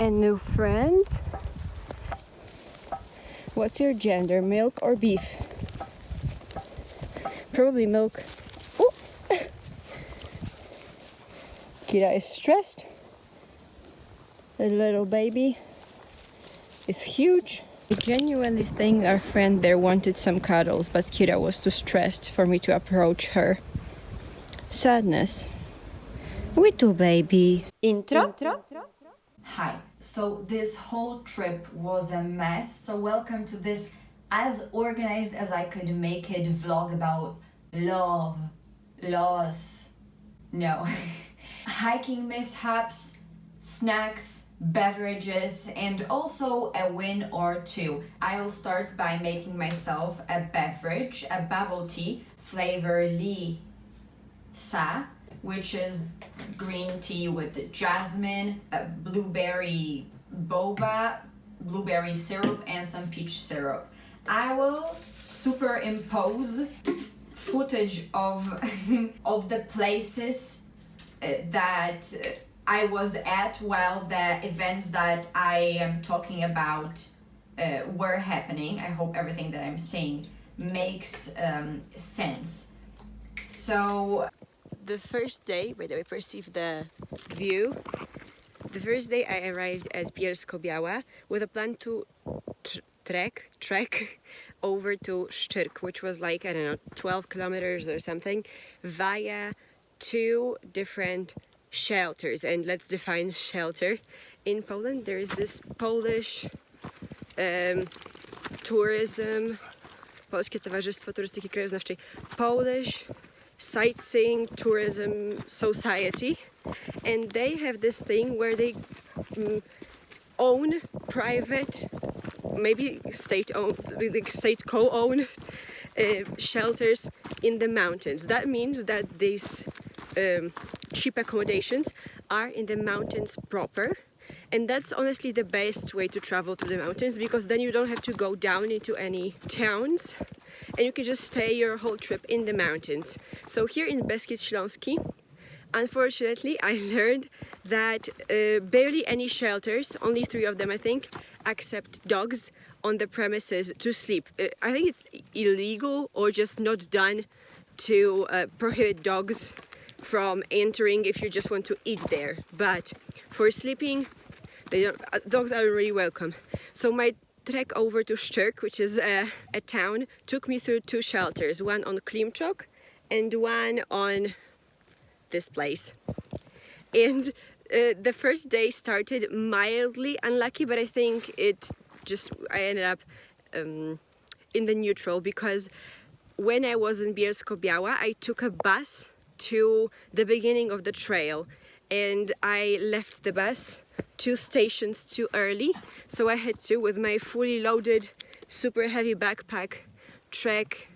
and new friend. What's your gender, milk or beef? Probably milk. Oh. Kira is stressed. The little baby is huge. I genuinely think our friend there wanted some cuddles, but Kira was too stressed for me to approach her. Sadness. We too, baby. Intro? Hi. So this whole trip was a mess. So welcome to this as organized as I could make it vlog about love, loss, no, hiking mishaps, snacks, beverages, and also a win or two. I'll start by making myself a beverage, a bubble tea flavor Lisa, which is green tea with jasmine, blueberry boba, blueberry syrup, and some peach syrup. I will superimpose footage of of the places that I was at while the events that I am talking about were happening. I hope everything that I'm saying makes sense. So the first day, by the way, perceive the view. The first day I arrived at Bielsko-Biała with a plan to trek over to Szczyrk, which was like, I don't know, 12 kilometers or something, via two different shelters. And let's define shelter. In Poland there is this Polish tourism, Polskie Towarzystwo Turystyki Krajoznawczej, Polish Sightseeing Tourism Society, and they have this thing where they own private, maybe state-owned, state co-owned shelters in the mountains. That means that these cheap accommodations are in the mountains proper, and that's honestly the best way to travel to the mountains, because then you don't have to go down into any towns and you can just stay your whole trip in the mountains. So here in Beskid Śląski, unfortunately, I learned that barely any shelters, only 3 of them I think, accept dogs on the premises to sleep. I think it's illegal or just not done to prohibit dogs from entering if you just want to eat there. But for sleeping, dogs are really welcome. So my trek over to Szczyrk, which is a town, took me through 2 shelters, one on Klimczok and one on this place. And the first day started mildly unlucky, but I think I ended up in the neutral, because when I was in Bielsko-Biała, I took a bus to the beginning of the trail, and I left the bus 2 stations too early, so I had to, with my fully loaded, super heavy backpack, trek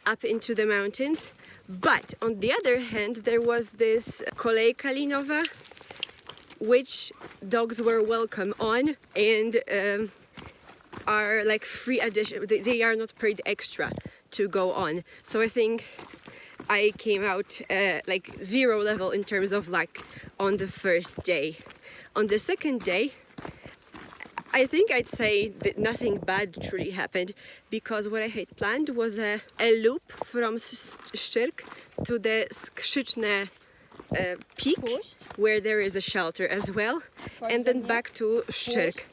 up into the mountains. But on the other hand, there was this Kolejka Linowa, which dogs were welcome on and are like free addition. They are not paid extra to go on. So I think I came out like 0 level in terms of luck on the first day. On the second day, I think I'd say that nothing bad truly happened, because what I had planned was a loop from Szczyrk to the Skrzyczne peak, where there is a shelter as well, and then back to Szczyrk.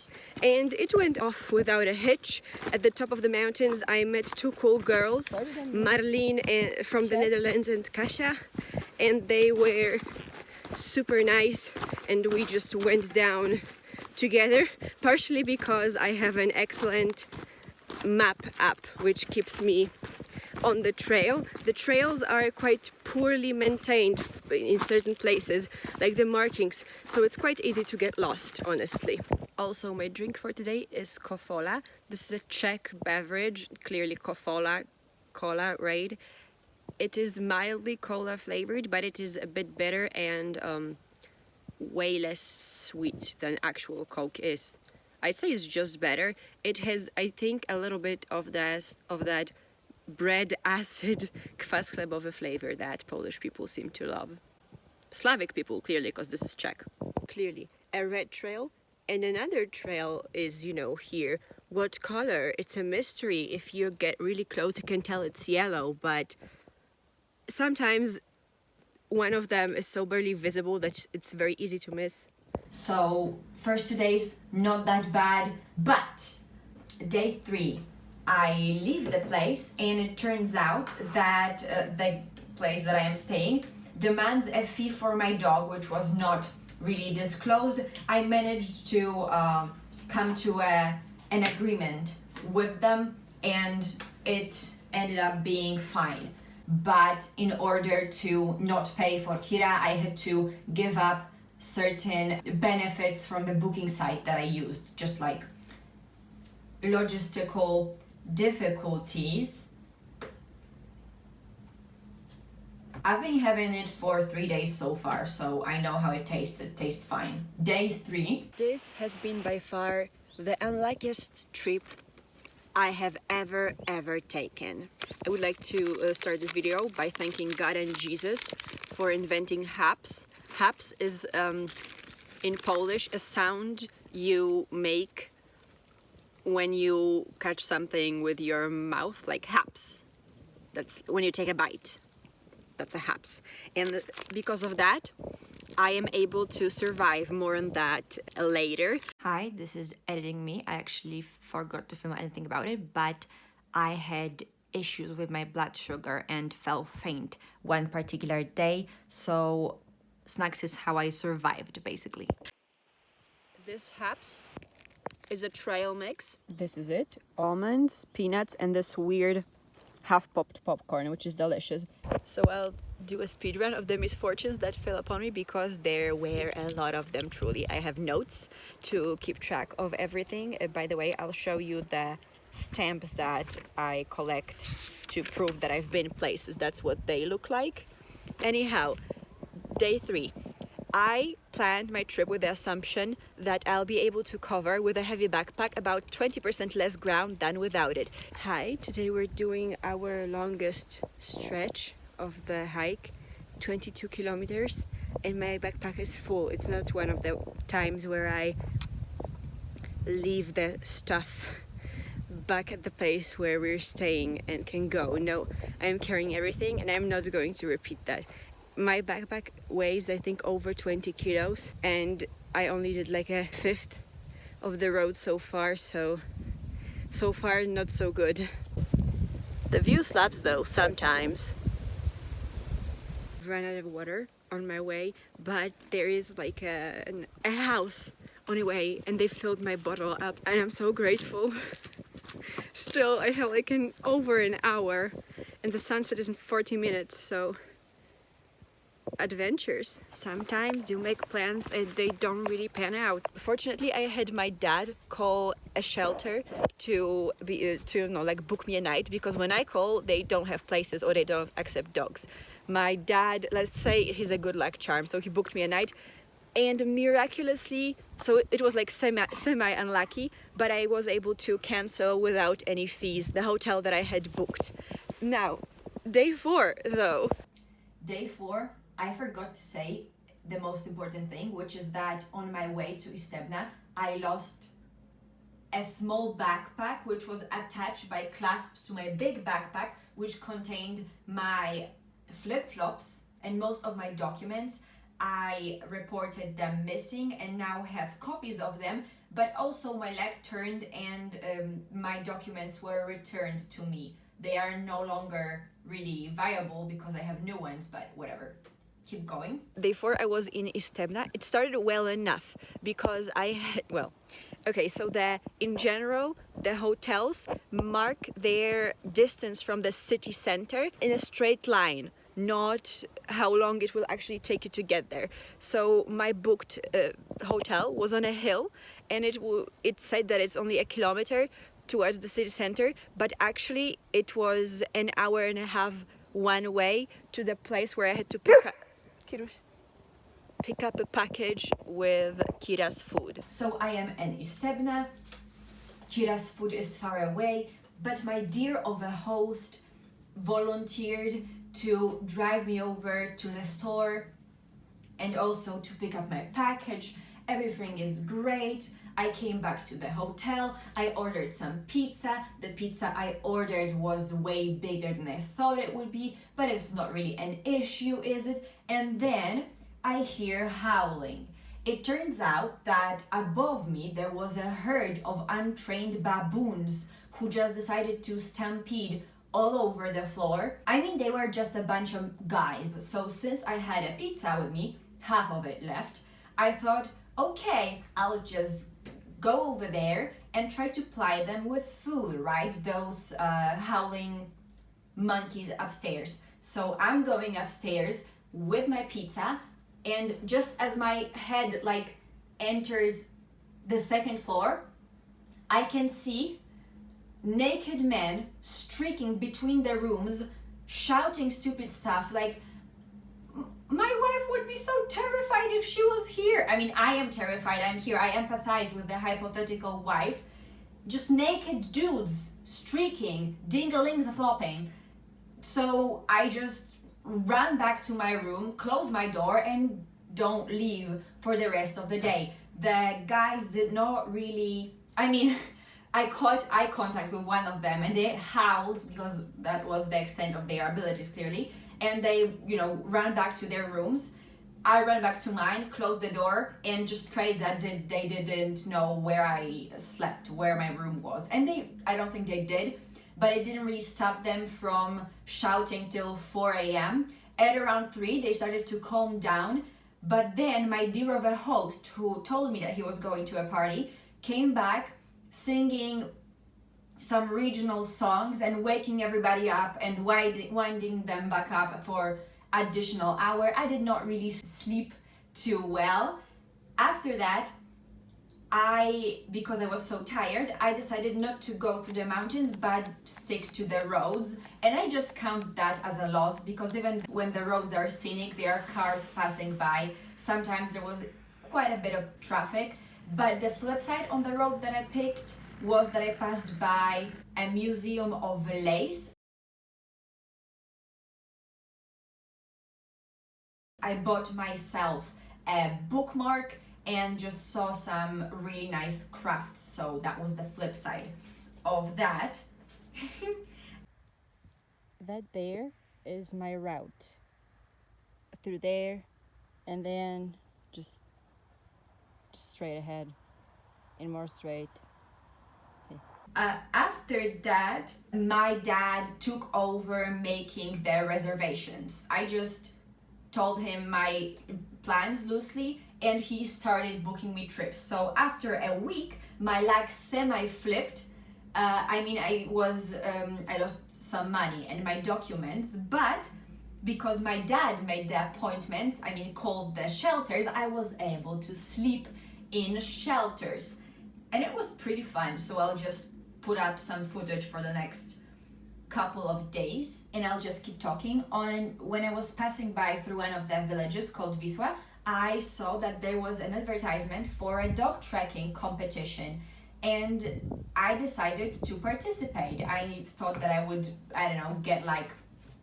And it went off without a hitch. At the top of the mountains I met 2 cool girls, Marlene from the Netherlands and Kasia, and they were super nice, and we just went down together, partially because I have an excellent map app which keeps me on the trail. The trails are quite poorly maintained in certain places, like the markings, so it's quite easy to get lost, honestly. Also, my drink for today is Kofola. This is a Czech beverage, clearly Kofola, cola, right? It is mildly cola flavored, but it is a bit bitter and way less sweet than actual Coke is. I'd say it's just better. It has, I think, a little bit of that bread acid kwas chlebowy flavor that Polish people seem to love. Slavic people, clearly, because this is Czech. Clearly. a red trail, and another trail is, you know, here. What color? It's a mystery. If you get really close, you can tell it's yellow, but sometimes one of them is so barely visible that it's very easy to miss. So first 2 days not that bad, but day 3 I leave the place and it turns out that the place that I am staying demands a fee for my dog, which was not really disclosed. I managed to come to an agreement with them and it ended up being fine. But in order to not pay for Kira, I had to give up certain benefits from the booking site that I used, just like logistical difficulties. I've been having it for 3 days so far, so I know how it tastes. It tastes fine. Day 3. This has been by far the unluckiest trip I have ever taken. I would like to start this video by thanking God and Jesus for inventing haps. Haps is in Polish a sound you make when you catch something with your mouth, like haps. That's when you take a bite. That's a haps. And because of that, I am able to survive. More on that later. Hi, this is editing me. I actually forgot to film anything about it, but I had issues with my blood sugar and fell faint one particular day. So snacks is how I survived, basically. This haps is a trail mix. This is it. Almonds, peanuts, and this weird half-popped popcorn, which is delicious. So I'll do a speed run of the misfortunes that fell upon me because there were a lot of them, truly. I have notes to keep track of everything. By the way, I'll show you the stamps that I collect to prove that I've been places. That's what they look like. Anyhow, day 3. I planned my trip with the assumption that I'll be able to cover with a heavy backpack about 20% less ground than without it. Hi, today we're doing our longest stretch of the hike, 22 kilometers, and my backpack is full. It's not one of the times where I leave the stuff back at the place where we're staying and can go. No, I'm carrying everything and I'm not going to repeat that. My backpack weighs, I think, over 20 kilos, and I only did like a fifth of the road so far, so far not so good. The view slaps though, sometimes. I've run out of water on my way, but there is like a house on the way, and they filled my bottle up, and I'm so grateful. Still, I have like over an hour, and the sunset is in 40 minutes, so adventures. Sometimes you make plans and they don't really pan out. Fortunately, I had my dad call a shelter to book me a night, because when I call, they don't have places or they don't accept dogs. My dad, let's say he's a good luck charm, so he booked me a night, and miraculously, so it was like semi unlucky, but I was able to cancel without any fees the hotel that I had booked. Now, day 4 though. Day 4, I forgot to say the most important thing, which is that on my way to Istebna, I lost a small backpack which was attached by clasps to my big backpack, which contained my flip-flops and most of my documents. I reported them missing and now have copies of them, but also my leg turned and my documents were returned to me. They are no longer really viable because I have new ones, but whatever. Keep going. Day 4, I was in Istebna. It started well enough because I had, so in general, the hotels mark their distance from the city center in a straight line, not how long it will actually take you to get there. So my booked hotel was on a hill, and it said that it's only a kilometer towards the city center, but actually it was an hour and a half one way to the place where I had to pick up a package with Kira's food. So I am in Istebna. Kira's food is far away, but my dear of a host volunteered to drive me over to the store and also to pick up my package. everything is great. I came back to the hotel, I ordered some pizza. The pizza I ordered was way bigger than I thought it would be, but it's not really an issue, is it? And then I hear howling. It turns out that above me there was a herd of untrained baboons who just decided to stampede all over the floor. I mean, they were just a bunch of guys. So since I had a pizza with me, half of it left, I thought, okay, I'll just go over there and try to ply them with food, right? Those howling monkeys upstairs. So I'm going upstairs with my pizza, and just as my head like enters the second floor, I can see naked men streaking between the rooms, shouting stupid stuff like, my wife would be so terrified if she was here. I mean, I am terrified, I'm here, I empathize with the hypothetical wife. Just naked dudes streaking, ding-a-lings flopping. So I just run back to my room, close my door, and don't leave for the rest of the day. The guys did not really, I mean, I caught eye contact with one of them and they howled because that was the extent of their abilities clearly. And they, ran back to their rooms. I ran back to mine, closed the door, and just prayed that they didn't know where I slept, where my room was. And I don't think they did, but it didn't really stop them from shouting till 4 a.m. At around 3, they started to calm down. But then my dear of a host, who told me that he was going to a party, came back singing some regional songs and waking everybody up and winding them back up for additional hour. I did not really sleep too well. After that, because I was so tired, I decided not to go through the mountains but stick to the roads, and I just count that as a loss because even when the roads are scenic, there are cars passing by. Sometimes there was quite a bit of traffic, but the flip side on the road that I picked was that I passed by a museum of lace. I bought myself a bookmark and just saw some really nice crafts, so that was the flip side of that. That there is my route. Through there, and then just straight ahead and more straight. After that, my dad took over making the reservations. I just told him my plans loosely and he started booking me trips. So after a week, my leg semi-flipped. I lost some money and my documents, but because my dad made the appointments, called the shelters, I was able to sleep in shelters. And it was pretty fun, so I'll just put up some footage for the next couple of days and I'll just keep talking. When I was passing by through one of the villages called Wisła, I saw that there was an advertisement for a dog trekking competition and I decided to participate. I thought that I would,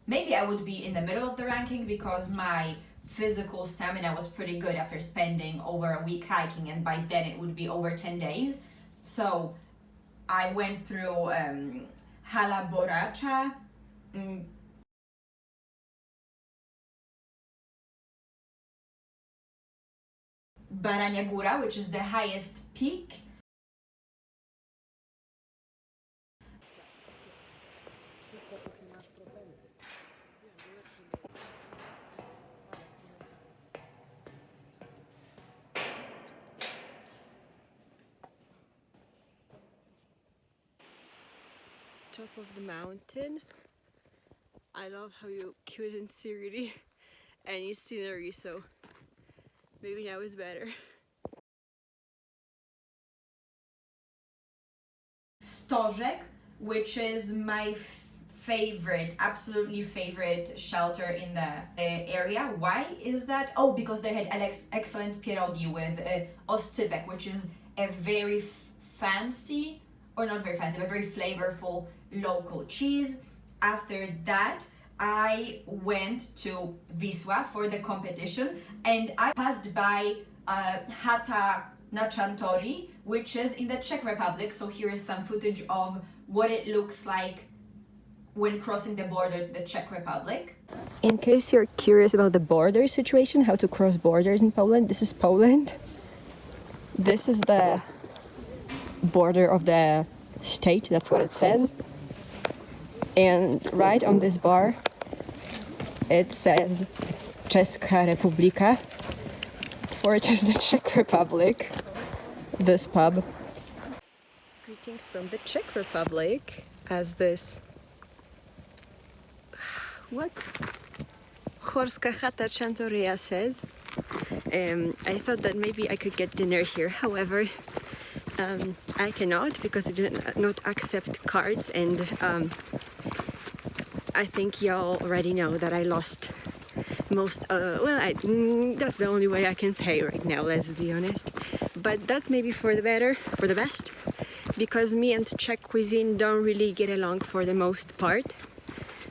maybe I would be in the middle of the ranking because my physical stamina was pretty good after spending over a week hiking, and by then it would be over 10 days. So I went through Hala Boracza, Barania Góra, which is the highest peak. Top of the mountain. I love how you couldn't see really any scenery, so maybe now is better. Stożek, which is my absolutely favorite shelter in the area. Why is that? Oh, because they had excellent pierogi with oscypek, which is a very fancy, or not very fancy, but very flavorful local cheese. After that, I went to Wisła for the competition and I passed by Chata na Czantory, which is in the Czech Republic. So here is some footage of what it looks like when crossing the border to the Czech Republic. In case you're curious about the border situation, how to cross borders in Poland, this is Poland. This is the border of the state, that's what it says. And right on this bar, it says Czeska Republika, for it is the Czech Republic, this pub. Greetings from the Czech Republic, as this what Horska Chata Chantoria says. I thought that maybe I could get dinner here. However, I cannot because they do not accept cards, and I think y'all already know that I lost most. That's the only way I can pay right now. Let's be honest. But that's maybe for the better, for the best, because me and Czech cuisine don't really get along for the most part.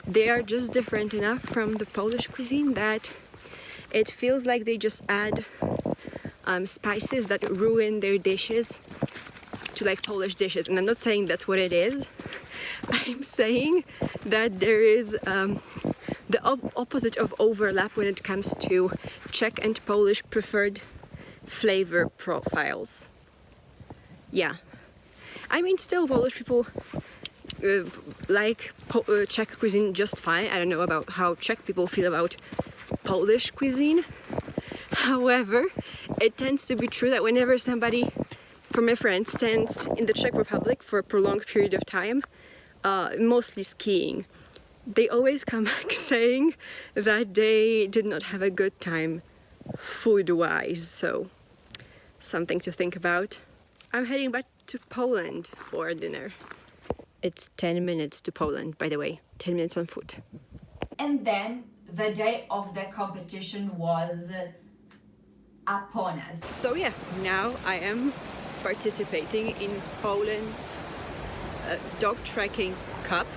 They are just different enough from the Polish cuisine that it feels like they just add spices that ruin their dishes to like Polish dishes. And I'm not saying that's what it is. I'm saying that there is the opposite of overlap when it comes to Czech and Polish preferred flavor profiles. Yeah. I mean, still Polish people like Czech cuisine just fine. I don't know about how Czech people feel about Polish cuisine. However, it tends to be true that whenever somebody from my friends stands in the Czech Republic for a prolonged period of time, mostly skiing, they always come back saying that they did not have a good time food-wise, so something to think about. I'm heading back to Poland for dinner. It's 10 minutes to Poland, by the way, 10 minutes on foot. And then the day of the competition was upon us. So yeah, now I am participating in Poland's dog trekking cup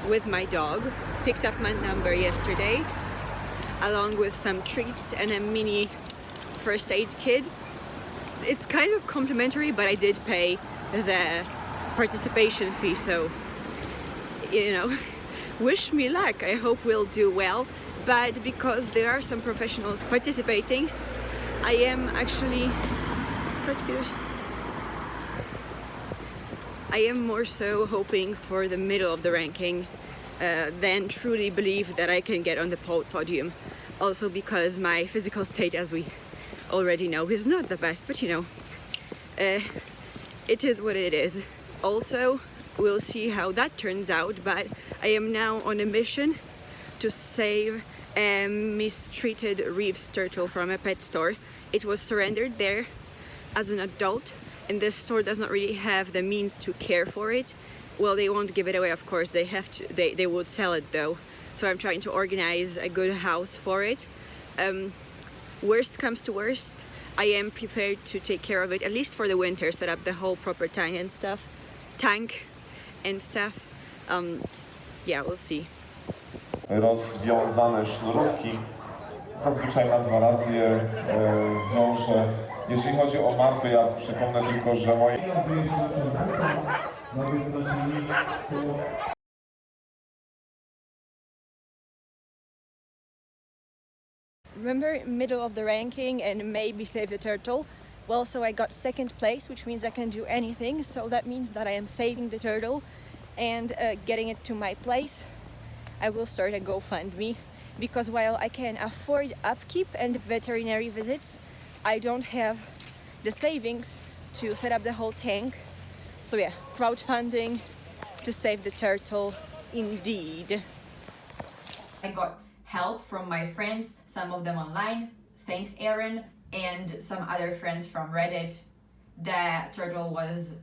with my dog. Picked up my number yesterday, along with some treats and a mini first aid kit. It's kind of complimentary, but I did pay the participation fee, so you know, wish me luck. I hope we'll do well, but because there are some professionals participating, I am actually more so hoping for the middle of the ranking than truly believe that I can get on the podium. Also because my physical state, as we already know, is not the best, but you know, it is what it is. Also, we'll see how that turns out, but I am now on a mission to save a mistreated reef's turtle from a pet store. It was surrendered there as an adult, and this store does not really have the means to care for it. Well, they won't give it away, of course. They have to. They would sell it though. So I'm trying to organize a good house for it. Worst comes to worst, I am prepared to take care of it, at least for the winter, set up the whole proper tank and stuff. Yeah, we'll see. Rozwiązane sznurówki. Zazwyczaj na 2 razy je wiążę. Jeśli chodzi o mapy, ja przypomnę tylko, że moje... Remember, middle of the ranking and maybe save the turtle? Well, so I got second place, which means I can do anything. So that means that I am saving the turtle and getting it to my place. I will start a GoFundMe, because while I can afford upkeep and veterinary visits, I don't have the savings to set up the whole tank. So yeah, crowdfunding to save the turtle indeed. I got help from my friends, some of them online, thanks Aaron, and some other friends from Reddit. The turtle was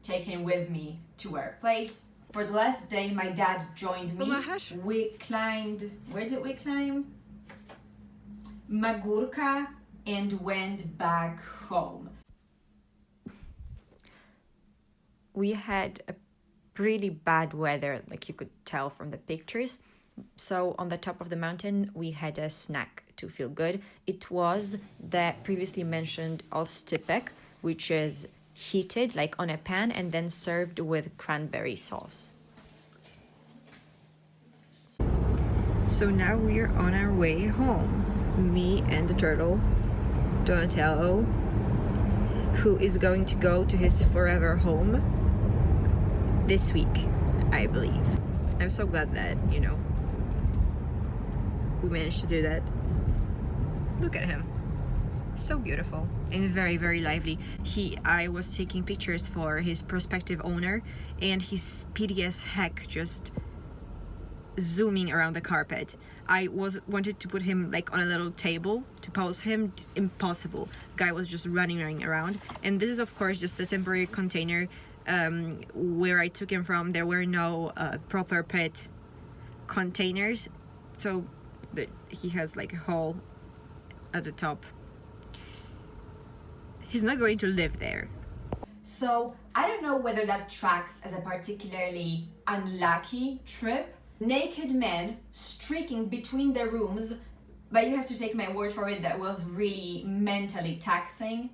taken with me to our place. For the last day, my dad joined me. We climbed, where did we climb? Magurka, and went back home. We had a pretty bad weather, like you could tell from the pictures. So on the top of the mountain, we had a snack to feel good. It was the previously mentioned ostipek, which is heated like on a pan and then served with cranberry sauce. So now we are on our way home. Me and the turtle, Donatello, who is going to go to his forever home this week, I believe. I'm so glad that, we managed to do that. Look at him. So beautiful and very, very lively. I was taking pictures for his prospective owner, and he's speedy as heck, just zooming around the carpet. I wanted to put him like on a little table to pose him. Impossible. Guy was just running around. And this is of course just a temporary container where I took him from. There were no proper pet containers, so he has like a hole at the top. He's not going to live there. So I don't know whether that tracks as a particularly unlucky trip. Naked men streaking between the rooms, but you have to take my word for it, that was really mentally taxing.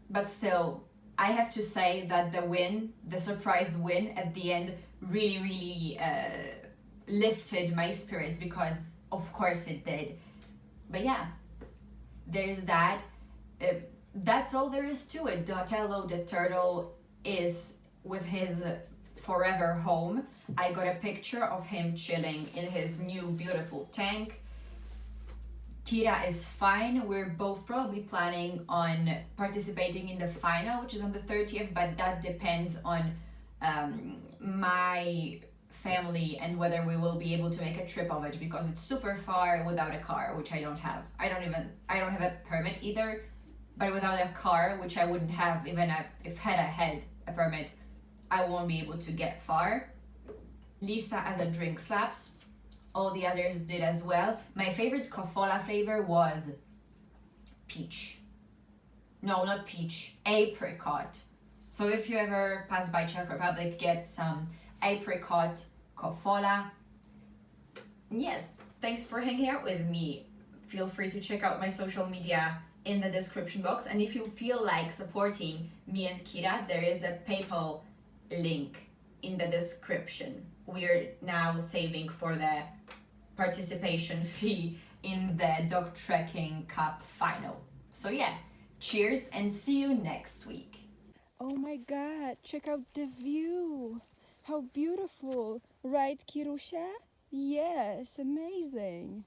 But still, I have to say that the surprise win at the end really lifted my spirits, because of course it did. But yeah, there's that. That's all there is to it. Donatello the turtle is with his forever home. I got a picture of him chilling in his new beautiful tank. Kira is fine. We're both probably planning on participating in the final, which is on the 30th, but that depends on my family and whether we will be able to make a trip of it, because it's super far without a car, which I don't have. I don't have a permit either, but without a car, which I wouldn't have even if I had a permit, I won't be able to get far. Lisa as a drink slaps. All the others did as well. My favorite Kofola flavor was peach. No, not peach, apricot. So if you ever pass by Czech Republic, get some apricot Kofola. Yeah, thanks for hanging out with me. Feel free to check out my social media in the description box. And if you feel like supporting me and Kira, there is a PayPal link in the description. We're now saving for the participation fee in the Dog Trekking Cup final. So yeah, cheers and see you next week. Oh my god, check out the view. How beautiful. Right, Kirusha? Yes, amazing.